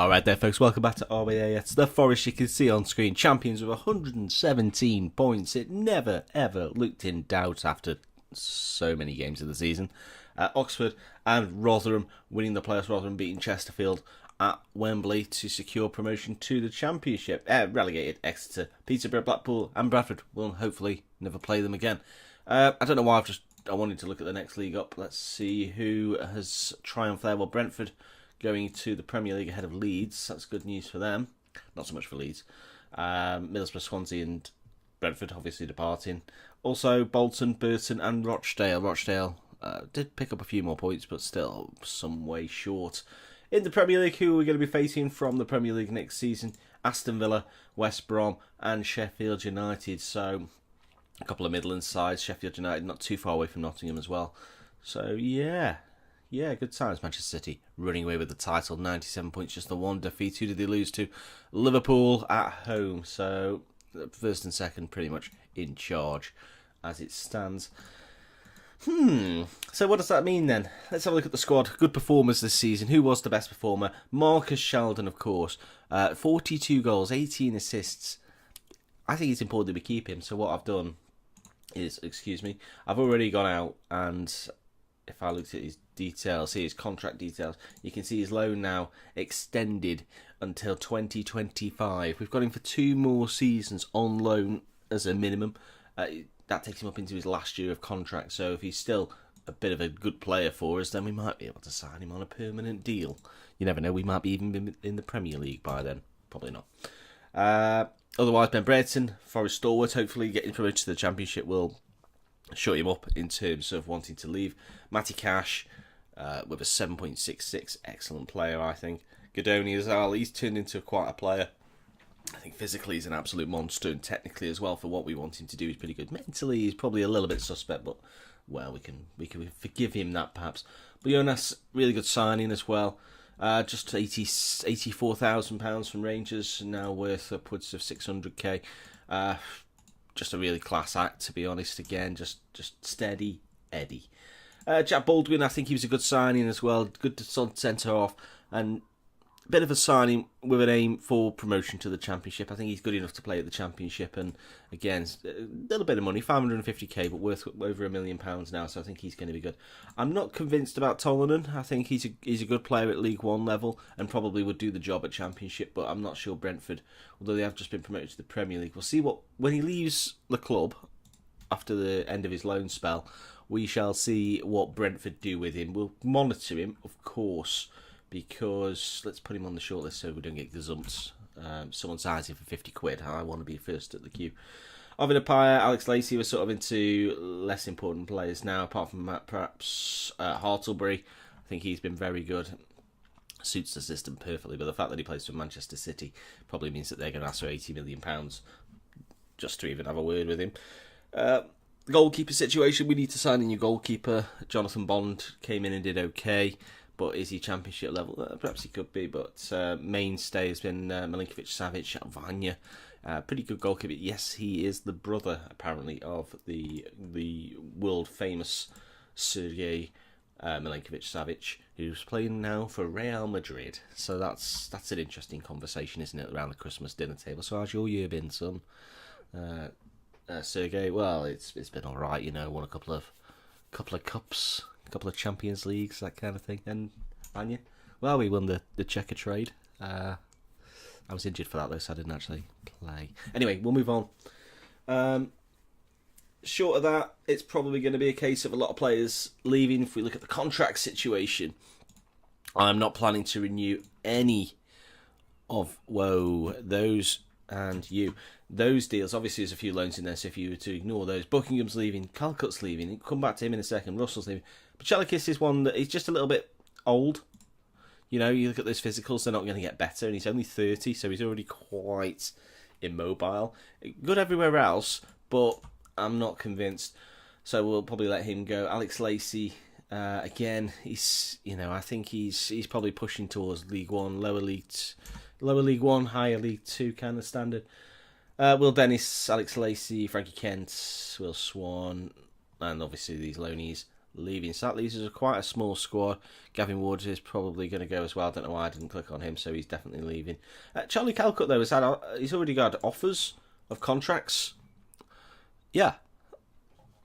Alright there folks, welcome back to RBAS. The Forest you can see on screen, champions with 117 points. It never ever looked in doubt after so many games of the season. Oxford and Rotherham winning the playoffs, Rotherham beating Chesterfield at Wembley to secure promotion to the Championship. Relegated Exeter, Peterborough, Blackpool and Bradford will hopefully never play them again. I don't know why I wanted to look at the next league up. Let's see who has triumphed there. Well, Brentford going to the Premier League ahead of Leeds. That's good news for them. Not so much for Leeds. Middlesbrough, Swansea and Brentford obviously departing. Also Bolton, Burton and Rochdale. Rochdale did pick up a few more points, but still some way short. In the Premier League, who we're going to be facing from the Premier League next season? Aston Villa, West Brom and Sheffield United. So a couple of Midlands sides. Sheffield United not too far away from Nottingham as well. So yeah, good times. Manchester City running away with the title. 97 points, just the one defeat. Who did they lose to? Liverpool at home. So first and second pretty much in charge as it stands. So what does that mean then? Let's have a look at the squad. Good performers this season. Who was the best performer? Marcus Sheldon, of course. 42 goals, 18 assists. I think it's important that we keep him. So what I've done is, I've already gone out and if I looked at his details, see his contract details, you can see his loan now extended until 2025. We've got him for 2 more seasons on loan as a minimum. That takes him up into his last year of contract. So if he's still a bit of a good player for us, then we might be able to sign him on a permanent deal. You never know, we might be even in the Premier League by then. Probably not. Otherwise, Ben Brereton, Forest stalwart, hopefully getting promoted to the Championship will shut him up in terms of wanting to leave. Matty Cash with a 7.66, excellent player, I think. Godoni as well, he's turned into quite a player. I think physically he's an absolute monster, and technically as well for what we want him to do he's pretty good. Mentally he's probably a little bit suspect, but well, we can forgive him that perhaps. But Jonas, really good signing as well. Just £84,000 from Rangers, now worth upwards of 600k. Just a really class act, to be honest. Again, just steady Eddie. Jack Baldwin, I think he was a good signing as well. Good centre off, and a bit of a signing with an aim for promotion to the Championship. I think he's good enough to play at the Championship, and again, a little bit of money, 550k, but worth over £1 million now, so I think he's going to be good. I'm not convinced about Tolanen. I think he's a good player at League One level, and probably would do the job at Championship, but I'm not sure Brentford, although they have just been promoted to the Premier League. We'll see when he leaves the club after the end of his loan spell, we shall see what Brentford do with him. We'll monitor him, of course, because let's put him on the shortlist so we don't get gazumped. Someone signs him for 50 quid. I want to be first at the queue. Ovid Appiah, Alex Lacey, we're sort of into less important players now, apart from Matt, perhaps Hartlebury. I think he's been very good. Suits the system perfectly, but the fact that he plays for Manchester City probably means that they're going to ask for £80 million just to even have a word with him. Goalkeeper situation, we need to sign a new goalkeeper. Jonathan Bond came in and did okay. But is he Championship level? Perhaps he could be, but mainstay has been Milinkovic-Savic, Vanya. Pretty good goalkeeper. Yes, he is the brother, apparently, of the world-famous Sergei Milinkovic-Savic, who's playing now for Real Madrid. So that's an interesting conversation, isn't it, around the Christmas dinner table. So how's your year been, son? Sergei, well, it's been all right, won a couple of cups, a couple of Champions Leagues, that kind of thing. And Anya, well, we won the checker trade. I was injured for that though, so I didn't actually play. Anyway, we'll move on. Short of that, it's probably going to be a case of a lot of players leaving. If we look at the contract situation, I'm not planning to renew any of those deals. Obviously there's a few loans in there, so if you were to ignore those, Buckingham's leaving, Calcutt's leaving, come back to him in a second, Russell's leaving, but Chalikis is one that he's just a little bit old. You look at those physicals, they're not going to get better, and he's only 30, so he's already quite immobile. Good everywhere else, but I'm not convinced, so we'll probably let him go. Alex Lacey, again, he's, I think he's probably pushing towards League One, lower League One, higher League Two kind of standard. Will Dennis, Alex Lacey, Frankie Kent, Will Swan, and obviously these loanees. leaving. So that leaves us quite a small squad. Gavin Woods is probably going to go as well. I don't know why I didn't click on him, so he's definitely leaving. Charlie Calcutt, though, he's already got offers of contracts. Yeah.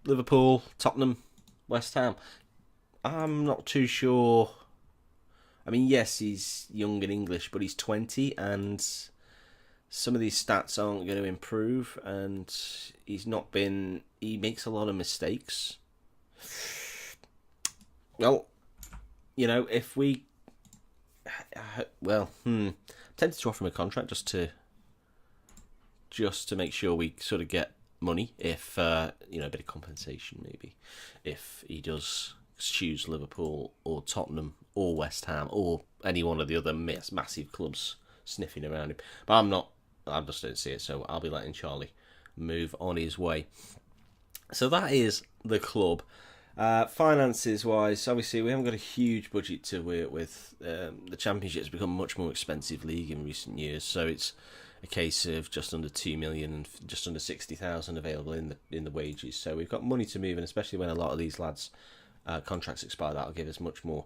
Liverpool, Tottenham, West Ham. I'm not too sure. I mean, yes, he's young and English, but he's 20, and some of these stats aren't going to improve, and he makes a lot of mistakes. Well, if we... I'm tempted to offer him a contract just to make sure we sort of get money, if, a bit of compensation maybe, if he does choose Liverpool or Tottenham or West Ham or any one of the other massive clubs sniffing around him. But I just don't see it, so I'll be letting Charlie move on his way. So that is the club. Finances wise, obviously we haven't got a huge budget to work with. The Championship's become a much more expensive league in recent years, so it's a case of just under 2 million and just under 60,000 available in the wages. So we've got money to move, and especially when a lot of these lads' contracts expire, that'll give us much more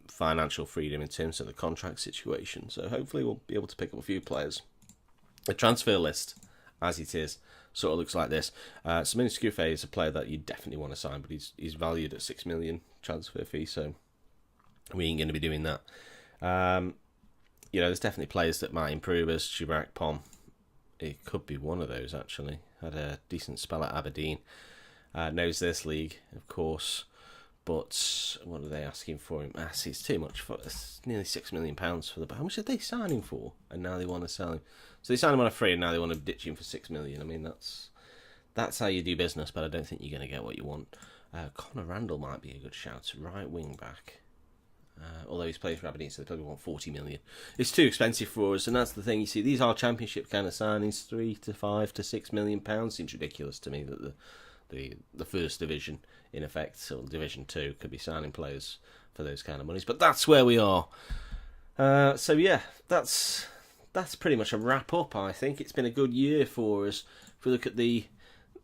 financial freedom in terms of the contract situation. So hopefully we'll be able to pick up a few players. The transfer list, as it is, sort of looks like this. Samir Scouffé is a player that you definitely want to sign, but he's valued at 6 million transfer fee, so we ain't going to be doing that. There's definitely players that might improve us. Chirac Pom, it could be one of those actually. Had a decent spell at Aberdeen. Knows this league, of course, but what are they asking for him? It's too much. It's nearly £6 million for the... How much did they sign him for? And now they want to sell him. So they signed him on a free, and now they want to ditch him for £6 million. I mean, that's how you do business, but I don't think you're going to get what you want. Conor Randall might be a good shout. Right wing back. Although he's played for Aberdeen, so they probably want 40 million. It's too expensive for us, and that's the thing. You see, these are Championship kind of signings. 3 to 5 to 6 million pounds seems ridiculous to me that the first division, in effect, or Division 2, could be signing players for those kind of monies. But that's where we are. So yeah, that's pretty much a wrap up. I think it's been a good year for us. If we look at the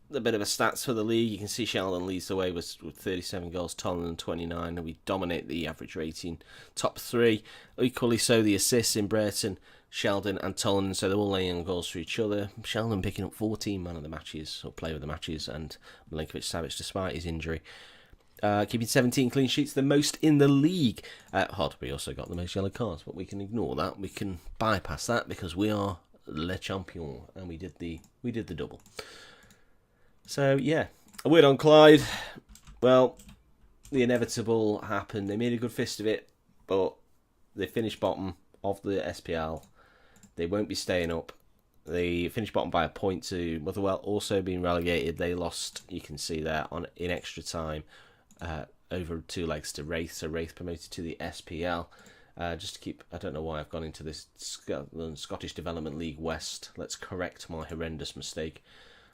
bit of a stats for the league, you can see Sheldon leads the way with 37 goals, Tottenham 29, and we dominate the average rating. Top three, equally so the assists in Brereton, Sheldon and Tottenham, so they're all laying on goals for each other. Sheldon picking up 14 man of the matches, or player of the matches, and Milinkovic-Savic despite his injury. Keeping 17 clean sheets, the most in the league. Hardbury also got the most yellow cards, but we can ignore that. We can bypass that because we are Le Champion, and we did the double. So, yeah, a word on Clyde. Well, the inevitable happened. They made a good fist of it, but they finished bottom of the SPL. They won't be staying up. They finished bottom by a point to Motherwell, also being relegated. They lost, you can see there, in extra time, over 2 legs to Wraith. So Wraith promoted to the SPL. Just to keep, I don't know why I've gone into this Scottish Development League West. Let's correct my horrendous mistake.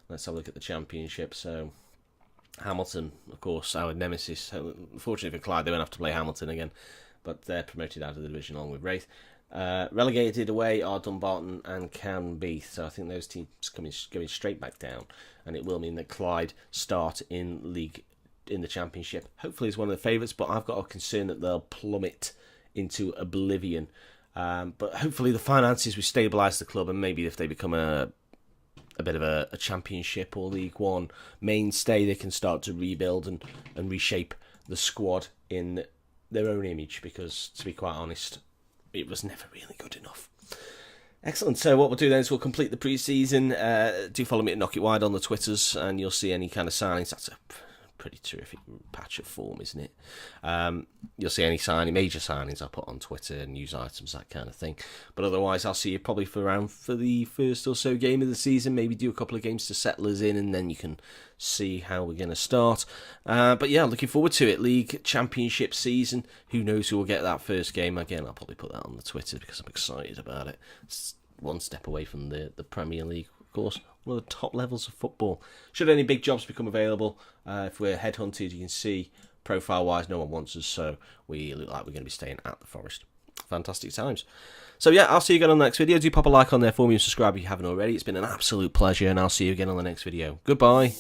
Let's have a look at the Championship. So, Hamilton, of course, our nemesis. Unfortunately for Clyde, they won't have to play Hamilton again. But they're promoted out of the division along with Wraith. Relegated away are Dumbarton and Canby. So I think those teams going straight back down. And it will mean that Clyde start in the Championship. Hopefully it's one of the favourites, but I've got a concern that they'll plummet into oblivion. But hopefully the finances will stabilise the club, and maybe if they become a bit of a Championship or League One mainstay, they can start to rebuild and reshape the squad in their own image, because, to be quite honest, it was never really good enough. Excellent. So what we'll do then is we'll complete the pre-season. Do follow me at Knock It Wide on the Twitters, and you'll see any kind of signings. That's a pretty terrific patch of form, isn't it? You'll see any major signings I put on Twitter, news items, that kind of thing. But otherwise, I'll see you probably around for the first or so game of the season. Maybe do a couple of games to settle us in, and then you can see how we're going to start. But yeah, looking forward to it. League Championship season. Who knows who will get that first game? Again, I'll probably put that on the Twitter because I'm excited about it. It's one step away from the Premier League, of course. One of the top levels of football. Should any big jobs become available, if we're headhunted, you can see profile-wise no one wants us, so we look like we're going to be staying at the Forest. Fantastic times. So yeah, I'll see you again on the next video. Do pop a like on there for me and subscribe if you haven't already. It's been an absolute pleasure, and I'll see you again on the next video. Goodbye.